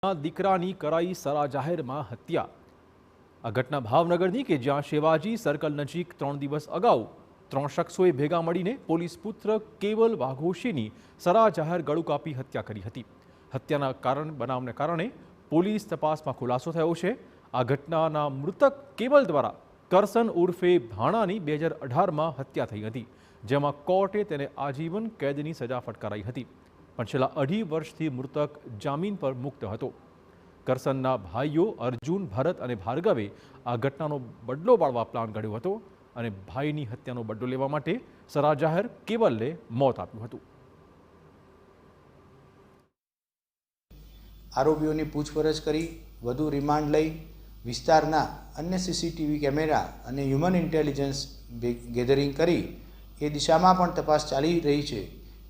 દીકરાની કરાઈ સરા જાહેરમાં હત્યા। આ ઘટના ભાવનગરની કે જ્યાં શેવાજી સર્કલ નજીક 3 દિવસ અગાઉ 3 શખ્સોએ ભેગા મળીને પોલીસ પુત્ર કેવલ વાઘોશીની સરા જાહેર ગળું કાપી હત્યા કરી હતી। હત્યાના બનાવને કારણે પોલીસ તપાસમાં ખુલાસો થયો છે। આ ઘટનાના મૃતક કેવલ દ્વારા કરસન ઉર્ફે ભાણાની 2018માં હત્યા થઈ હતી, જેમાં કોર્ટે તેને આજીવન કેદની સજા ફટકારાઈ હતી, પણ છેલ્લા 2.5 વર્ષથી મૃતક જામીન પર મુક્ત હતો। કરસનના ભાઈઓ અર્જુન, ભરત અને ભાર્ગવે આ ઘટનાનો બદલો પાડવા પ્લાન ઘડ્યો હતો અને ભાઈની હત્યાનો બદલો લેવા માટે સરા જાહેર કેવલને મોત આપ્યું હતું। આરોપીઓની પૂછપરછ કરી વધુ રિમાન્ડ લઈ વિસ્તારના અન્ય સીસીટીવી કેમેરા અને હ્યુમન ઇન્ટેલિજન્સ ગેધરિંગ કરી એ દિશામાં પણ તપાસ ચાલી રહી છે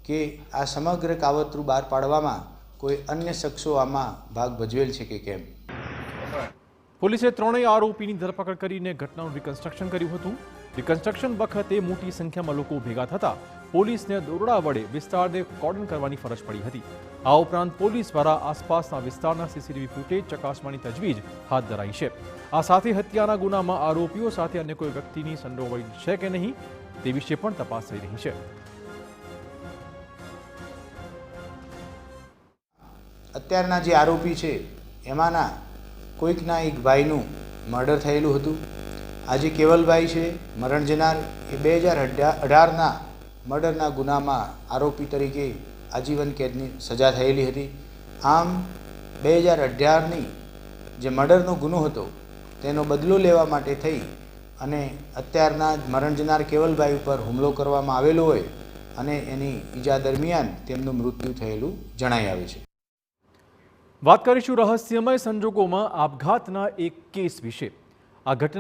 કે આ સમગ્ર કાવતરું બહાર પાડવામાં કોઈ અન્ય શખ્સો આમાં ભાગ ભજવેલ છે કે કેમ। પોલીસે ત્રણેય આરોપીની ધરપકડ કરીને ઘટનાનું રિકન્સ્ટ્રક્શન કર્યું હતું। રિકન્સ્ટ્રક્શન વખતે મોટી સંખ્યામાં લોકો ભેગા થતા પોલીસને દોરડા વડે વિસ્તારને કોર્ડન કરવાની ફરજ પડી હતી। આ ઉપરાંત પોલીસ દ્વારા આસપાસના વિસ્તારના સીસીટીવી ફૂટેજ ચકાસવાની તજવીજ હાથ ધરાઈ છે। આ સાથે હત્યાના ગુનામાં આરોપીઓ સાથે અન્ય કોઈ વ્યક્તિની સંડોવણી છે કે નહીં તે વિશે પણ તપાસ થઈ રહી છે। અત્યારના જે આરોપી છે એમાંના કોઈકના એક ભાઈનું મર્ડર થયેલું હતું। આ જે કેવલભાઈ છે મરણ જનાર એ 2018ના મર્ડરના ગુનામાં આરોપી તરીકે આજીવન કેદની સજા થયેલી હતી। આમ 2018ની જે મર્ડરનો ગુનો હતો તેનો બદલો લેવા માટે થઈ અને અત્યારના મરણ જનાર કેવલભાઈ ઉપર હુમલો કરવામાં આવેલો હોય અને એની ઈજા દરમિયાન તેમનું મૃત્યુ થયેલું જણાઈ આવે છે। વાત કરીશું રહસ્યમય સંજોગોમાં આપઘાતના એક કેસ વિશે। આ ઘટના